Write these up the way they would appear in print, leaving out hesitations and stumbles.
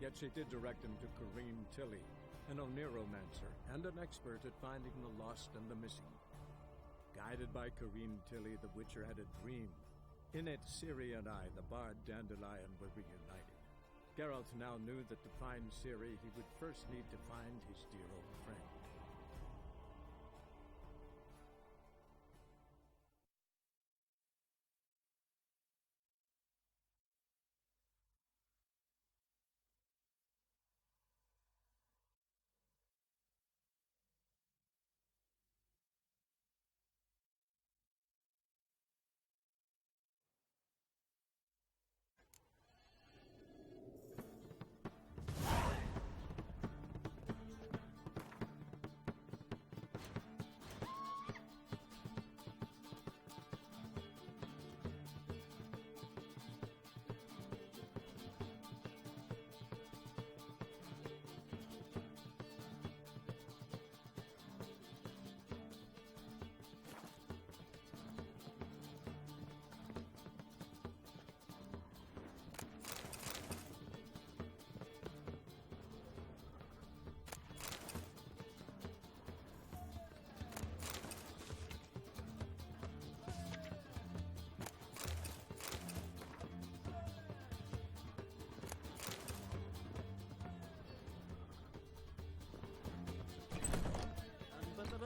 Yet she did direct him to Corrine Tilly, an oneromancer and an expert at finding the lost and the missing. Guided by Corrine Tilly, the Witcher had a dream. In it, Ciri and I, the bard Dandelion, were reunited. Geralt now knew that to find Ciri, he would first need to find his dear old friend.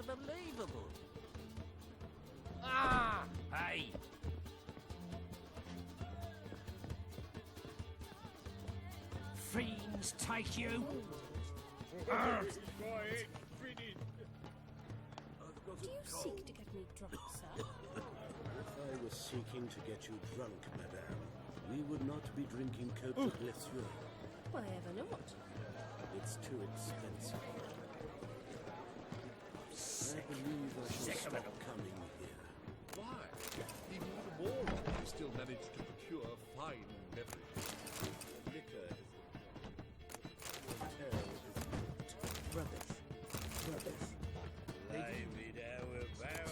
Unbelievable. Ah! Hey! Fiends take you! Do you seek to get me drunk, sir? If I was seeking to get you drunk, madame, we would not be drinking Cote de Blessure. Why ever not? It's too expensive. I believe I shall stop coming here. Why? Even with the war on, we still managed to procure fine beverages. Liquor is hotel is rubbish. Rubbish. Maybe there will bow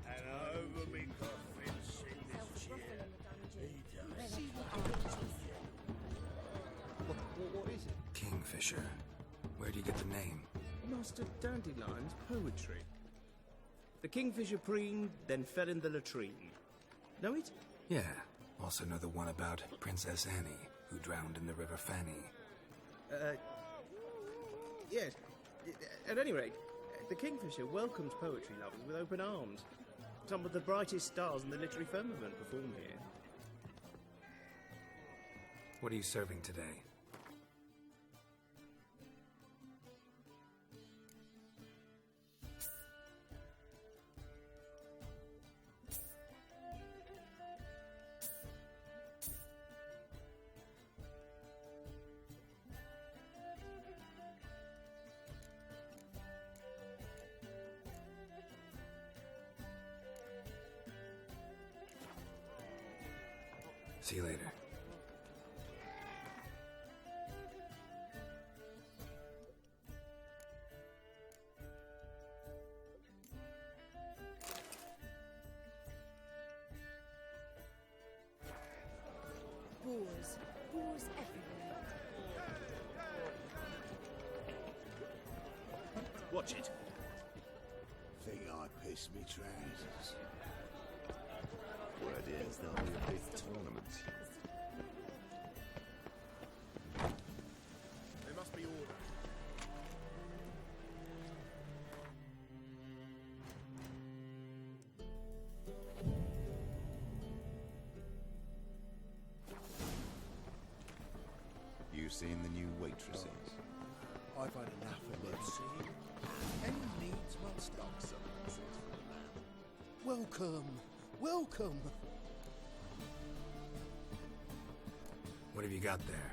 and over me coffin in this chair. What is it? Kingfisher. Where do you get the name? Master Dandelion's poetry. The kingfisher preened, then fell in the latrine. Know it? Yeah. Also know the one about Princess Annie, who drowned in the River Fanny. Yes. At any rate, the kingfisher welcomes poetry lovers with open arms. Some of the brightest stars in the literary firmament perform here. What are you serving today? See you later. Boars. Boars everywhere. Watch it. Think I pissed me trousers. Word is there'll be a big tournament. There must be order. You seen the new waitresses? I've had enough of them, see? Any needs must stop some. Welcome. Welcome. What have you got there?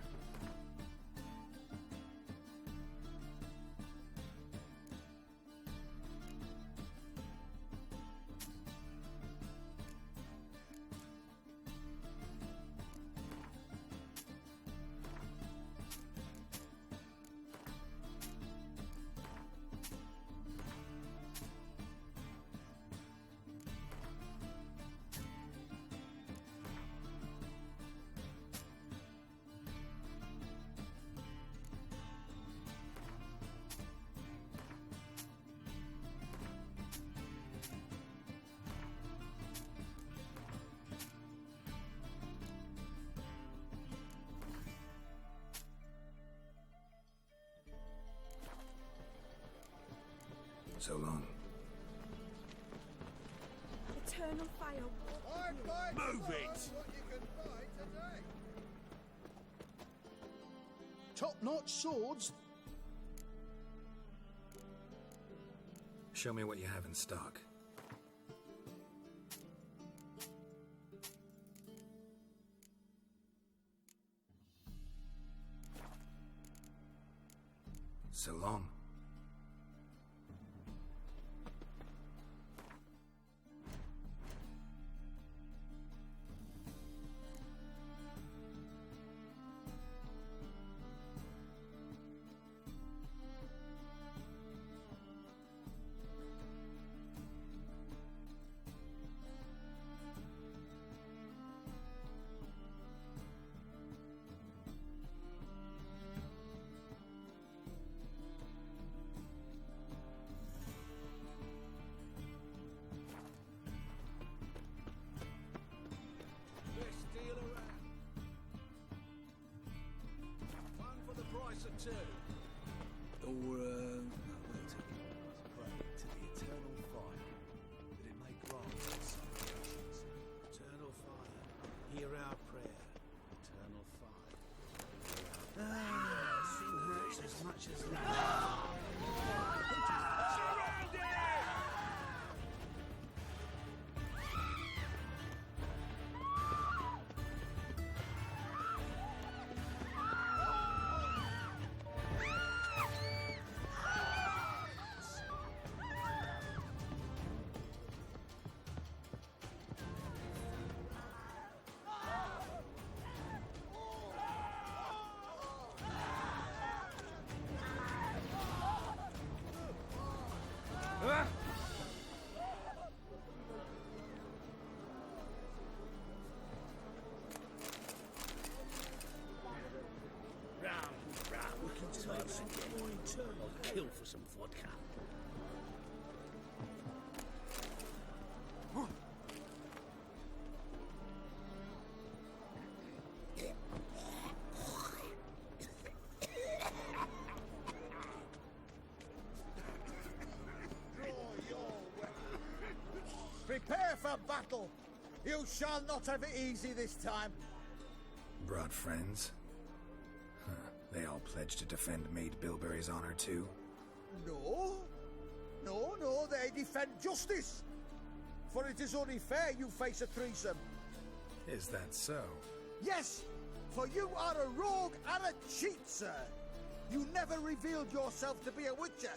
So long. Eternal fire. Move it! Top-notch swords. Show me what you have in stock. So long. Best deal around. One for the price of two. Or, pray to the eternal fire, that it may grant us salvations. Eternal fire, hear our prayer. Eternal fire. Sin hurts as much as I'll kill for some vodka. Prepare for battle. You shall not have it easy this time. Brought friends? Huh. They all pledged to defend Maid Bilberry's honor too? No. No, they defend justice. For it is only fair you face a threesome. Is that so? Yes, for you are a rogue and a cheat, sir. You never revealed yourself to be a witcher.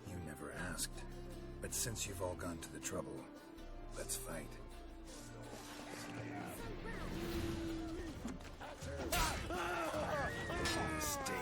You never asked. But since you've all gone to the trouble, let's fight. Mistake.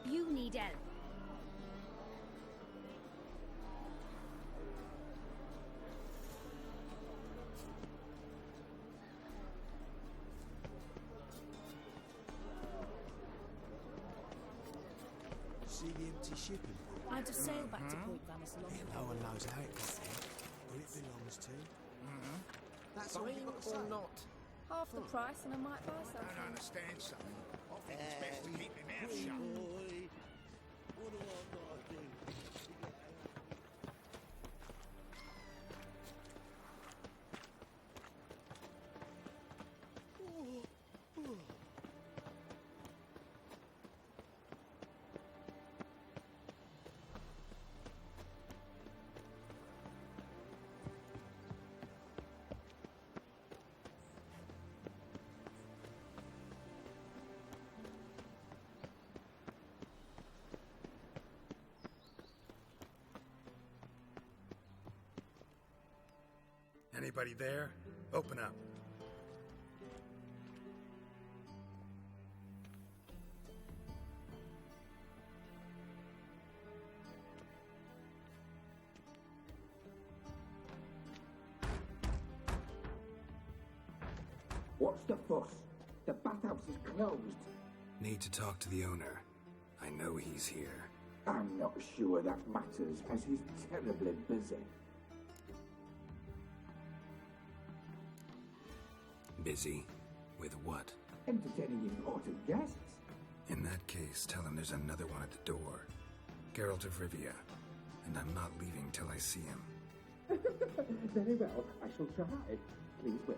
You need help. See the empty shipping port? I had to sail back to Point Vanis long Yeah, ago. no one knows how it got there. Who it belongs to. That's all you've got to say. Half the price and I might buy something. Understand something? I think it's best to keep my mouth shut. Boy, what do I gotta do? Anybody there? Open up. What's the fuss? The bathhouse is closed. Need to talk to the owner. I know he's here. I'm not sure that matters, as he's terribly busy. Busy? With what? Entertaining important guests. In that case, tell him there's another one at the door. Geralt of Rivia. And I'm not leaving till I see him. Very well, I shall try. Please wait.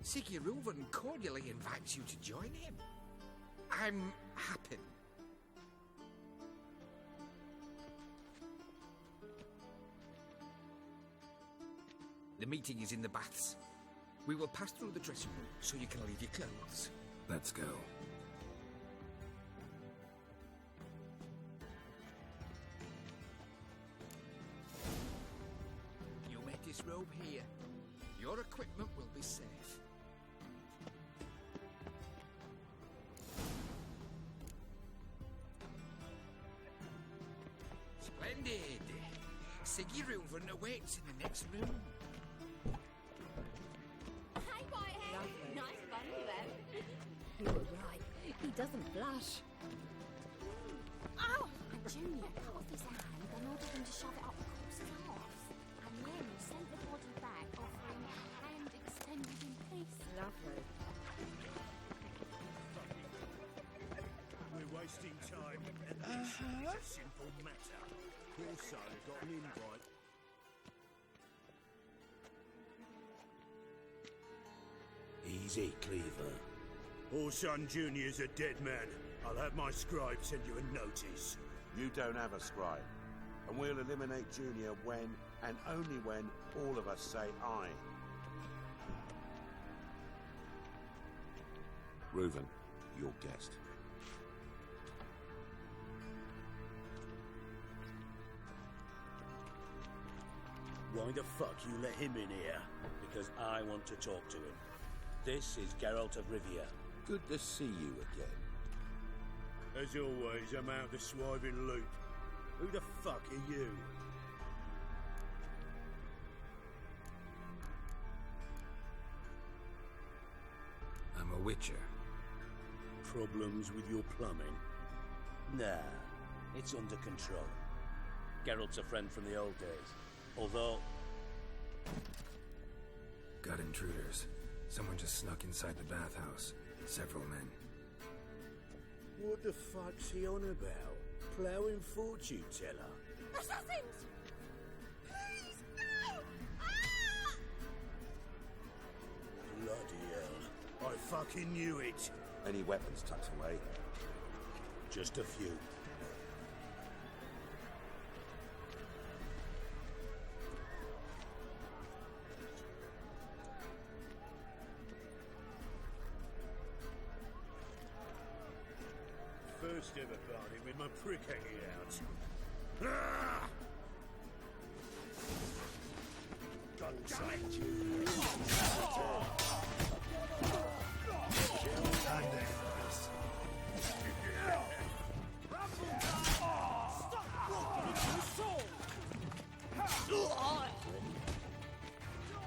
Siguruvin cordially invites you to join him. I'm happy. The meeting is in the baths. We will pass through the dressing room so you can leave your clothes. Let's go. You may disrobe here. Your equipment will be safe. Splendid! Siguruvin awaits in the next room. Hey, Whitehead. Nice fun with them. You were right. He doesn't blush. Oh! And Junior cut off his hand and ordered him to shove it up the corpse's arse. And then he sent the body back, offering a hand extended in peace. Lovely. We're wasting time, and this is a simple matter. Poor Sila got an invite. Easy, Cleaver. Orson Jr.'s a dead man. I'll have my scribe send you a notice. You don't have a scribe. And we'll eliminate Junior when, and only when, all of us say aye. Reuven, your guest. Why the fuck you let him in here? Because I want to talk to him. This is Geralt of Rivia. Good to see you again. As always, I'm out the swiving loop. Who the fuck are you? I'm a witcher. Problems with your plumbing? Nah, it's under control. Geralt's a friend from the old days. Although... Got intruders. Someone just snuck inside the bathhouse. Several men. What the fuck's he on about? Ploughing fortune teller? Assassins! Please, no! Ah! Bloody hell. I fucking knew it. Any weapons tucked away? Just a few. First ever party with my prick hanging out. Ah! God damn it!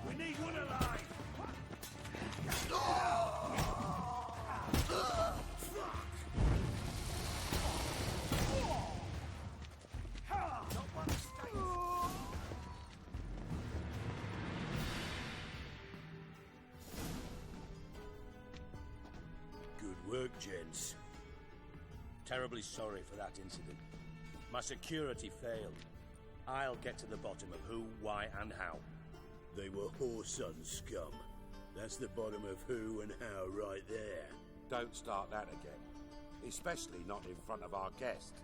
We need one alive! Good work, gents. Terribly sorry for that incident. My security failed. I'll get to the bottom of who, why, and how. They were whoreson scum. That's the bottom of who and how right there. Don't start that again. Especially not in front of our guest.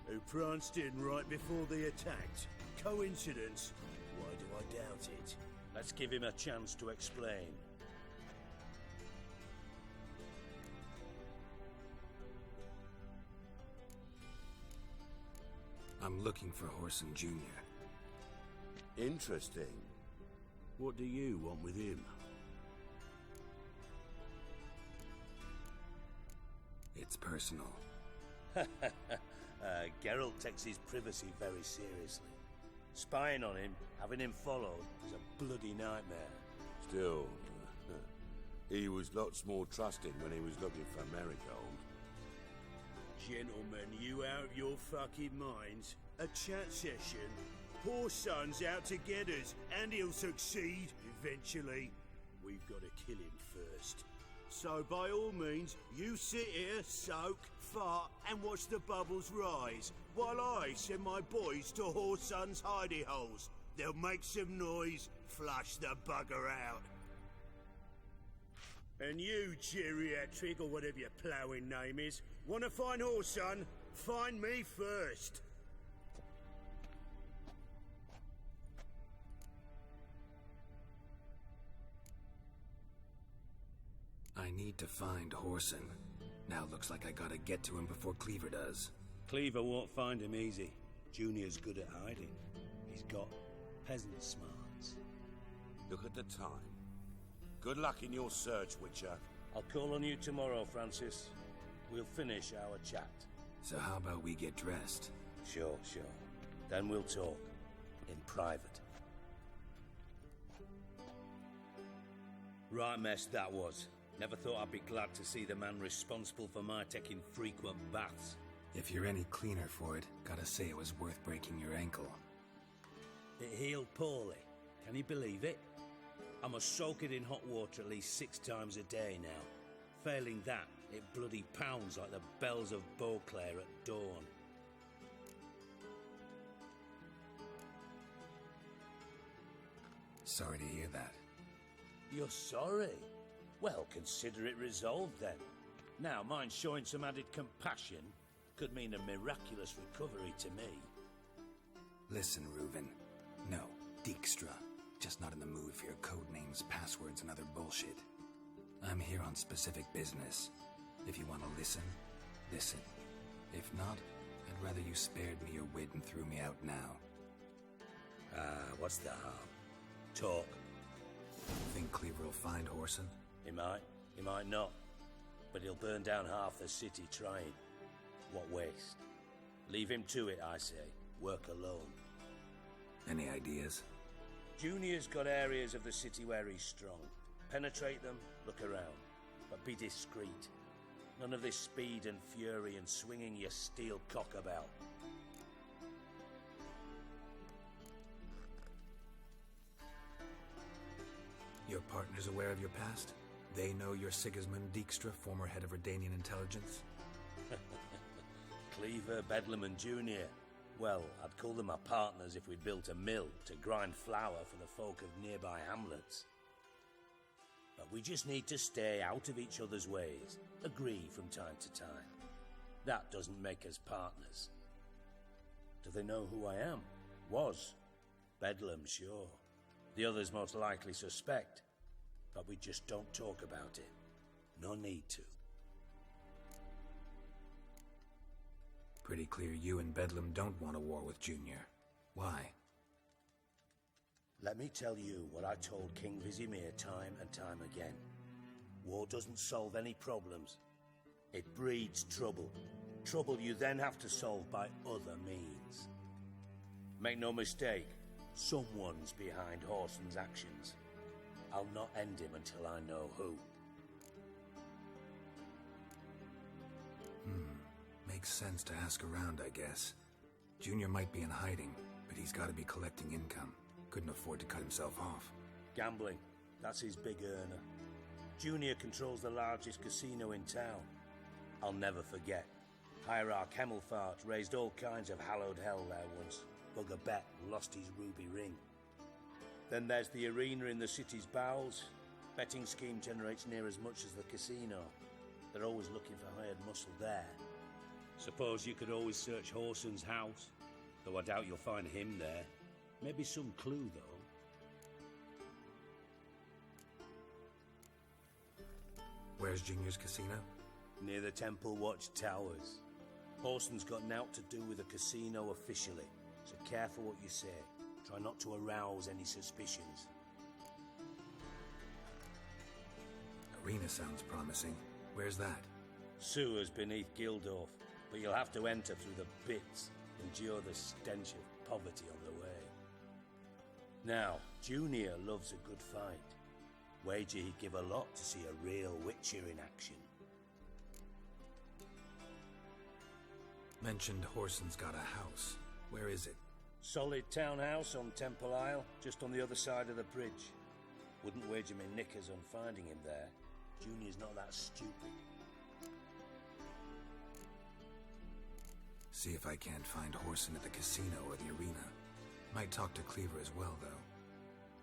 Who pranced in right before they attacked. Coincidence? Why do I doubt it? Let's give him a chance to explain. I'm looking for Whoreson Jr. Interesting. What do you want with him? It's personal. Geralt takes his privacy very seriously. Spying on him, having him followed, is a bloody nightmare. Still, he was lots more trusting when he was looking for Marigold. Gentlemen, you out of your fucking minds? A chat session? Poor son's out to get us, and he'll succeed eventually. We've got to kill him first. So by all means, you sit here, soak, fart, and watch the bubbles rise, while I send my boys to Whoreson's hidey holes. They'll make some noise, flush the bugger out. And you, geriatric, or whatever your ploughing name is, want to find Whoreson? Find me first. I need to find Whoreson. Now looks like I gotta get to him before Cleaver does. Cleaver won't find him easy. Junior's good at hiding. He's got peasant smarts. Look at the time. Good luck in your search, Witcher. I'll call on you tomorrow, Francis. We'll finish our chat. So how about we get dressed? Sure. Then we'll talk. In private. Right mess that was. Never thought I'd be glad to see the man responsible for my taking frequent baths. If you're any cleaner for it, gotta say it was worth breaking your ankle. It healed poorly. Can you believe it? I must soak it in hot water at least 6 times a day now. Failing that, it bloody pounds like the bells of Beauclair at dawn. Sorry to hear that. You're sorry? Well, consider it resolved then. Now, mind showing some added compassion could mean a miraculous recovery to me. Listen, Reuven. No, Dijkstra. Just not in the mood for your code names, passwords, and other bullshit. I'm here on specific business. If you want to listen, listen. If not, I'd rather you spared me your wit and threw me out now. What's the harm? Talk. Think Cleaver will find Whoreson? He might not. But he'll burn down half the city trying. What waste. Leave him to it, I say. Work alone. Any ideas? Junior's got areas of the city where he's strong. Penetrate them, look around. But be discreet. None of this speed and fury and swinging your steel cock about. Your partner's aware of your past? They know you're Sigismund Dijkstra, former head of Redanian intelligence? Cleaver, Bedlam and Junior. Well, I'd call them our partners if we'd built a mill to grind flour for the folk of nearby hamlets. But we just need to stay out of each other's ways, agree from time to time. That doesn't make us partners. Do they know who I am? Was. Bedlam, sure. The others most likely suspect, but we just don't talk about it. No need to. Pretty clear you and Bedlam don't want a war with Junior. Why? Let me tell you what I told King Vizimir time and time again. War doesn't solve any problems. It breeds trouble. Trouble you then have to solve by other means. Make no mistake, someone's behind Whoreson's actions. I'll not end him until I know who. Makes sense to ask around, I guess. Junior might be in hiding, but he's gotta be collecting income. Couldn't afford to cut himself off. Gambling, that's his big earner. Junior controls the largest casino in town. I'll never forget. Hierarch Hemmelfart raised all kinds of hallowed hell there once. Bugger bet and lost his ruby ring. Then there's the arena in the city's bowels. Betting scheme generates near as much as the casino. They're always looking for hired muscle there. Suppose you could always search Whoreson's house, though I doubt you'll find him there. Maybe some clue, though. Where's Junior's casino? Near the Temple Watch Towers. Whoreson's got naught to do with the casino officially, so careful what you say. Try not to arouse any suspicions. Arena sounds promising. Where's that? Sewers beneath Gildorf. But you'll have to enter through the bits, endure the stench of poverty on the way. Now, Junior loves a good fight. Wager he'd give a lot to see a real Witcher in action. Mentioned Horson's got a house. Where is it? Solid townhouse on Temple Isle, just on the other side of the bridge. Wouldn't wager me knickers on finding him there. Junior's not that stupid. See if I can't find Horson at the casino or the arena. Might talk to Cleaver as well, though.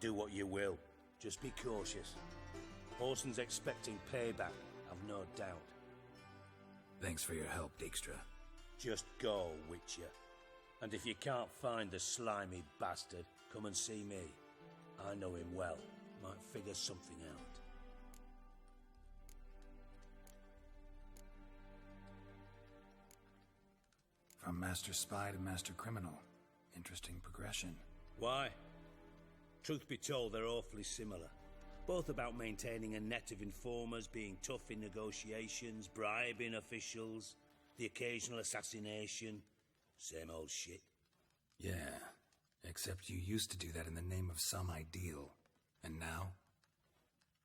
Do what you will. Just be cautious. Horson's expecting payback, I've no doubt. Thanks for your help, Dijkstra. Just go, Witcher. And if you can't find the slimy bastard, come and see me. I know him well. Might figure something out. From Master Spy to Master Criminal. Interesting progression. Why? Truth be told, they're awfully similar. Both about maintaining a net of informers, being tough in negotiations, bribing officials, the occasional assassination. Same old shit. Yeah, except you used to do that in the name of some ideal. And now?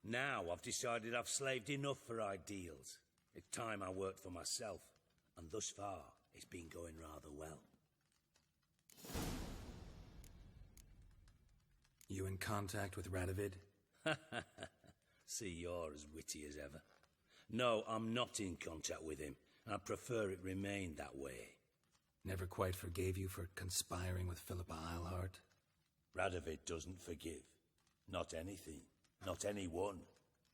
Now I've decided I've slaved enough for ideals. It's time I worked for myself. And thus far, it's been going rather well. You in contact with Radovid? See, you're as witty as ever. No, I'm not in contact with him. I prefer it remain that way. Never quite forgave you for conspiring with Philippa Eilhart? Radovid doesn't forgive. Not anything. Not anyone.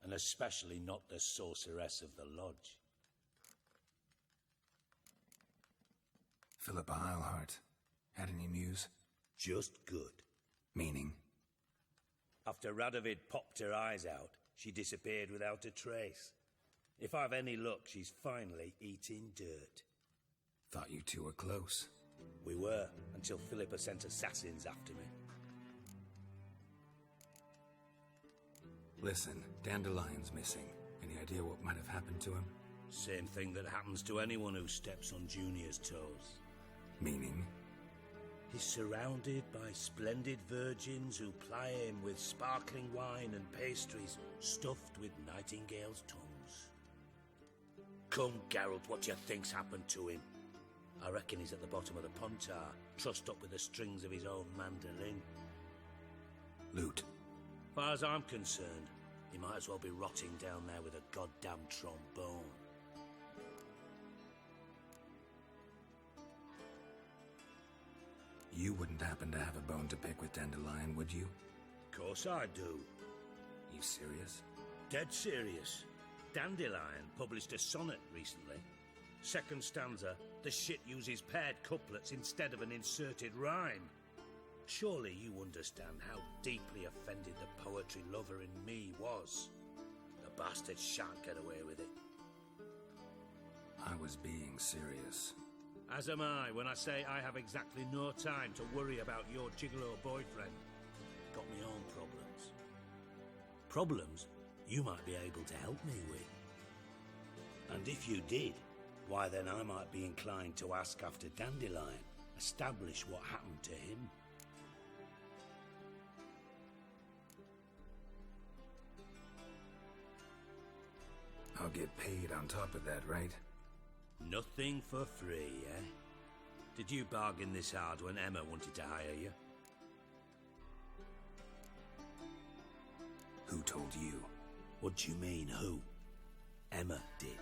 And especially not the sorceress of the lodge. Philippa Eilhart. Had any news? Just good. Meaning? After Radovid popped her eyes out, she disappeared without a trace. If I've any luck, she's finally eating dirt. Thought you two were close. We were, until Philippa sent assassins after me. Listen, Dandelion's missing. Any idea what might have happened to him? Same thing that happens to anyone who steps on Junior's toes. Meaning? He's surrounded by splendid virgins who ply him with sparkling wine and pastries stuffed with nightingales' tongues. Come, Geralt, what do you think's happened to him? I reckon he's at the bottom of the Pontar, trussed up with the strings of his own mandolin. Loot. Far as I'm concerned, he might as well be rotting down there with a goddamn trombone. You wouldn't happen to have a bone to pick with Dandelion, would you? Of course I do. You serious? Dead serious. Dandelion published a sonnet recently. Second stanza, the shit uses paired couplets instead of an inserted rhyme. Surely you understand how deeply offended the poetry lover in me was. The bastard shan't get away with it. I was being serious. As am I when I say I have exactly no time to worry about your gigolo boyfriend. Got me own problems. Problems you might be able to help me with. And if you did, why then I might be inclined to ask after Dandelion, establish what happened to him. I'll get paid on top of that, right? Nothing for free, eh? Did you bargain this hard when Emma wanted to hire you? Who told you? What do you mean, who? Emma did.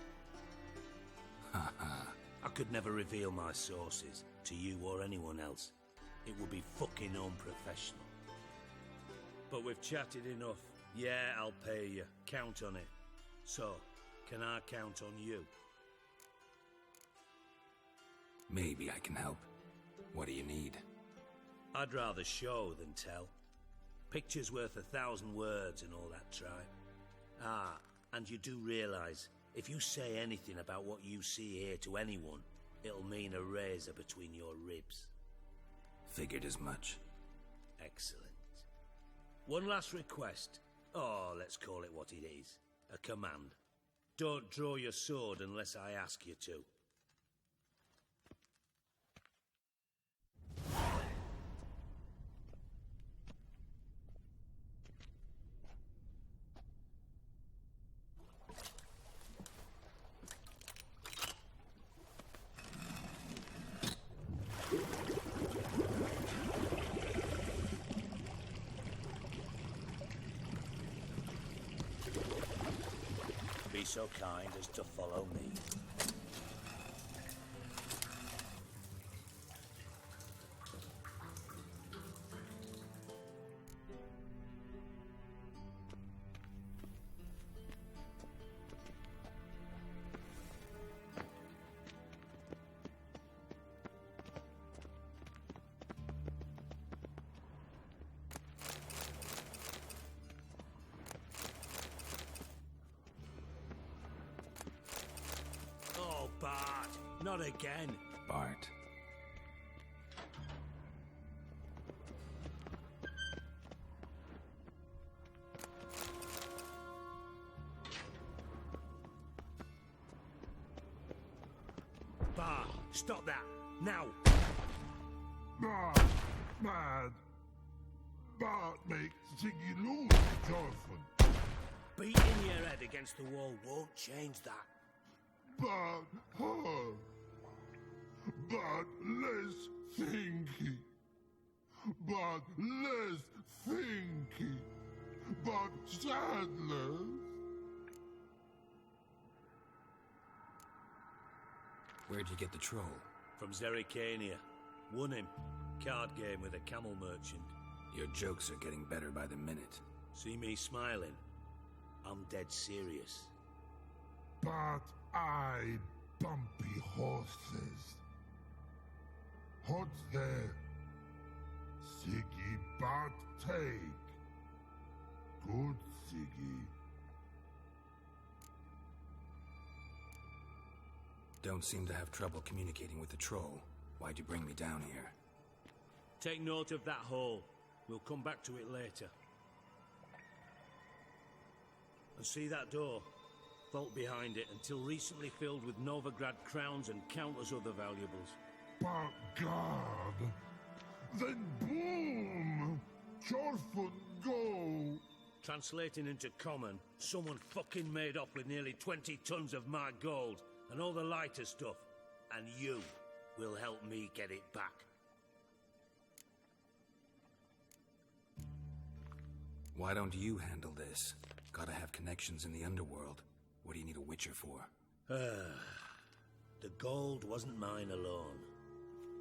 I could never reveal my sources to you or anyone else. It would be fucking unprofessional. But we've chatted enough. Yeah, I'll pay you. Count on it. So, can I count on you? Maybe I can help. What do you need? I'd rather show than tell. Picture's worth 1,000 words and all that tripe. Ah, and you do realise, if you say anything about what you see here to anyone, it'll mean a razor between your ribs. Figured as much. Excellent. One last request. Oh, let's call it what it is. A command. Don't draw your sword unless I ask you to. so kind as to follow me. Oh, Bart, not again. Bart. Bart, stop that. Now. Bart, mad. Bart make Ziggy lose, Jorfin. Beating your head against the wall won't change that. Bart, hard. Bart, less thinky. Bart, less thinky. Bart, sadness. Where'd you get the troll? From Zerrikania. Won him. Card game with a camel merchant. Your jokes are getting better by the minute. See me smiling? I'm dead serious. But I bumpy horses. Hot there. Siggy but take. Good Siggy. Don't seem to have trouble communicating with the troll. Why'd you bring me down here? Take note of that hole. We'll come back to it later. And see that door? Vault behind it, until recently filled with Novigrad crowns and countless other valuables. But God. Then boom! Jorfin go! Translating into common, someone fucking made off with nearly 20 tons of my gold and all the lighter stuff. And you will help me get it back. Why don't you handle this? Gotta have connections in the underworld. What do you need a witcher for? The gold wasn't mine alone.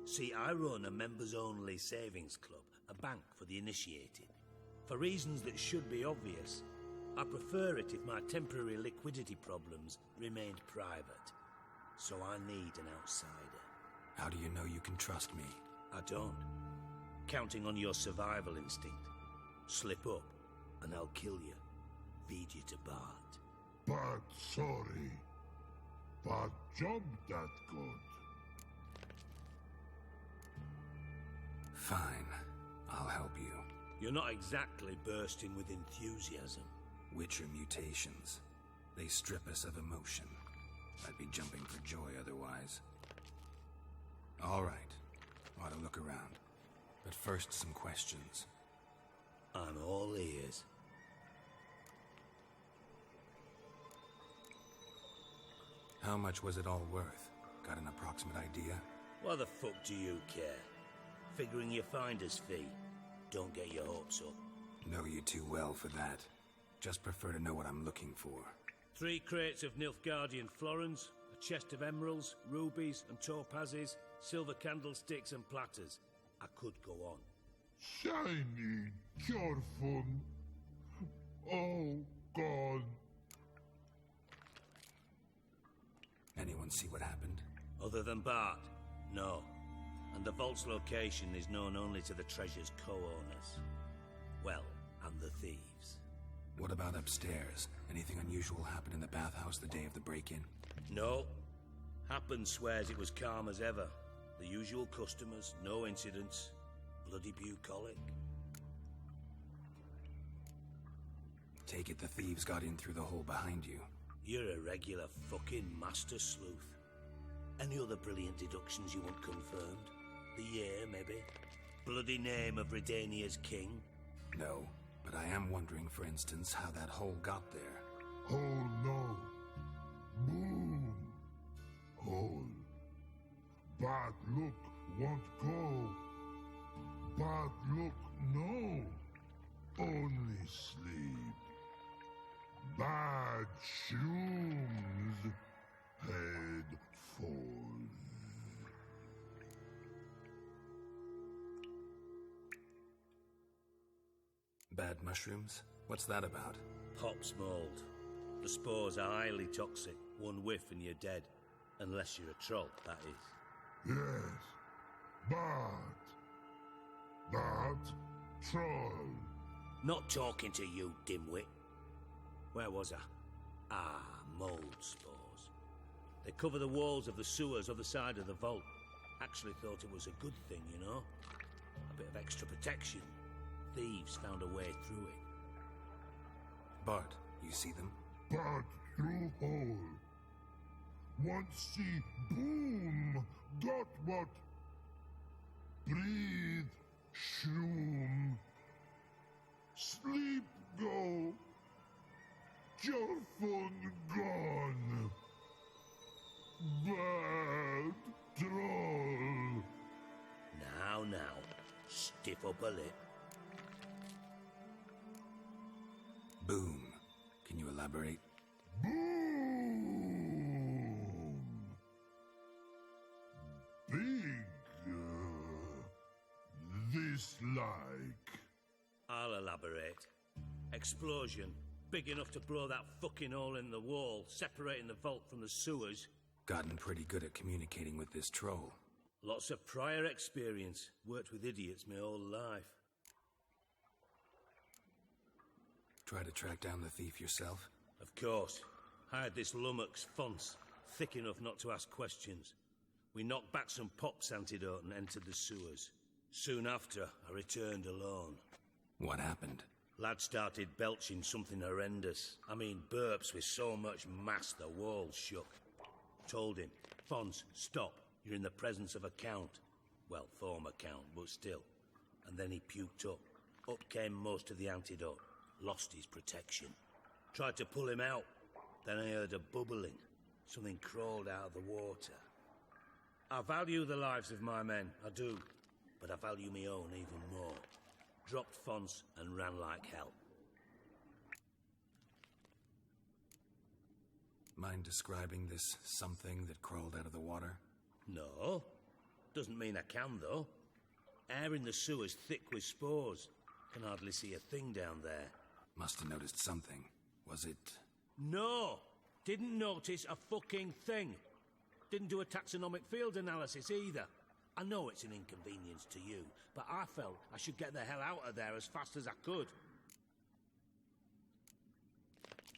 See, I run a members-only savings club, a bank for the initiated. For reasons that should be obvious, I prefer it if my temporary liquidity problems remained private. So I need an outsider. How do you know you can trust me? I don't. Counting on your survival instinct. Slip up, and I'll kill you. Feed you to Bart. But sorry. But job that good. Fine. I'll help you. You're not exactly bursting with enthusiasm. Witcher mutations. They strip us of emotion. I'd be jumping for joy otherwise. All right. Ought to look around. But first, some questions. I'm all ears. How much was it all worth? Got an approximate idea? Why the fuck do you care? Figuring your finder's fee. Don't get your hopes up. Know you too well for that. Just prefer to know what I'm looking for. 3 crates of Nilfgaardian florins, a chest of emeralds, rubies and topazes, silver candlesticks and platters. I could go on. Shiny Jorfin. Oh, God. Anyone see what happened? Other than Bart? No. And the vault's location is known only to the treasure's co-owners. Well, and the thieves. What about upstairs? Anything unusual happen in the bathhouse the day of the break-in? No. Happen swears it was calm as ever. The usual customers, no incidents. Bloody bucolic. Take it the thieves got in through the hole behind you. You're a regular fucking master sleuth. Any other brilliant deductions you want confirmed? The year, maybe? Bloody name of Redania's king? No, but I am wondering, for instance, how that hole got there. Oh, no. Boom. Hole. Bad look won't go. Bad look no. Only sleep. bad shoes, head foes. Bad mushrooms? What's that about? Pops mold. The spores are highly toxic. One whiff and you're dead. Unless you're a troll, that is. Yes, that troll. Not talking to you, dimwit. Where was I? Ah, mold spores. They cover the walls of the sewers other side of the vault. Actually thought it was a good thing, you know? A bit of extra protection. Thieves found a way through it. Bart, you see them? Bart through hole. Once see boom, dot what? Breathe, shroom. Sleep go. Your fun gone. Bad troll. Now, stiff up a lip. Boom. Can you elaborate? Boom. Big. This like. I'll elaborate. Explosion. Big enough to blow that fucking hole in the wall, separating the vault from the sewers. Gotten pretty good at communicating with this troll. Lots of prior experience. Worked with idiots my whole life. Try to track down the thief yourself? Of course. Hired this lummox Fonce, thick enough not to ask questions. We knocked back some Pop's antidote and entered the sewers. Soon after, I returned alone. What happened? Lad started belching something horrendous. I mean, burps with so much mass the walls shook. Told him, Fonce, stop. You're in the presence of a count. Well, former count, but still. And then he puked up. Up came most of the antidote. Lost his protection. Tried to pull him out. Then I heard a bubbling. Something crawled out of the water. I value the lives of my men, I do. But I value my own even more. Dropped Fonce and ran like hell. Mind describing this something that crawled out of the water? No. Doesn't mean I can, though. Air in the sewer's thick with spores. Can hardly see a thing down there. Must have noticed something. Was it... No! Didn't notice a fucking thing. Didn't do a taxonomic field analysis either. I know it's an inconvenience to you, but I felt I should get the hell out of there as fast as I could.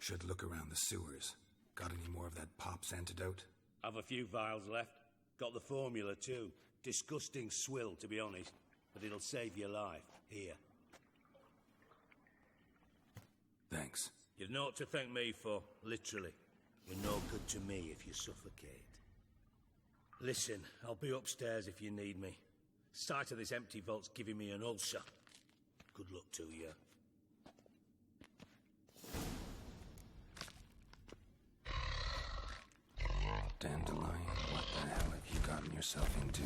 Should look around the sewers. Got any more of that Pop's antidote? I've a few vials left. Got the formula too. Disgusting swill, to be honest. But it'll save your life. Here. Thanks. You've naught to thank me for, literally. You're no good to me if you suffocate. Listen, I'll be upstairs if you need me. Sight of this empty vault's giving me an ulcer. Good luck to you. Dandelion, what the hell have you gotten yourself into?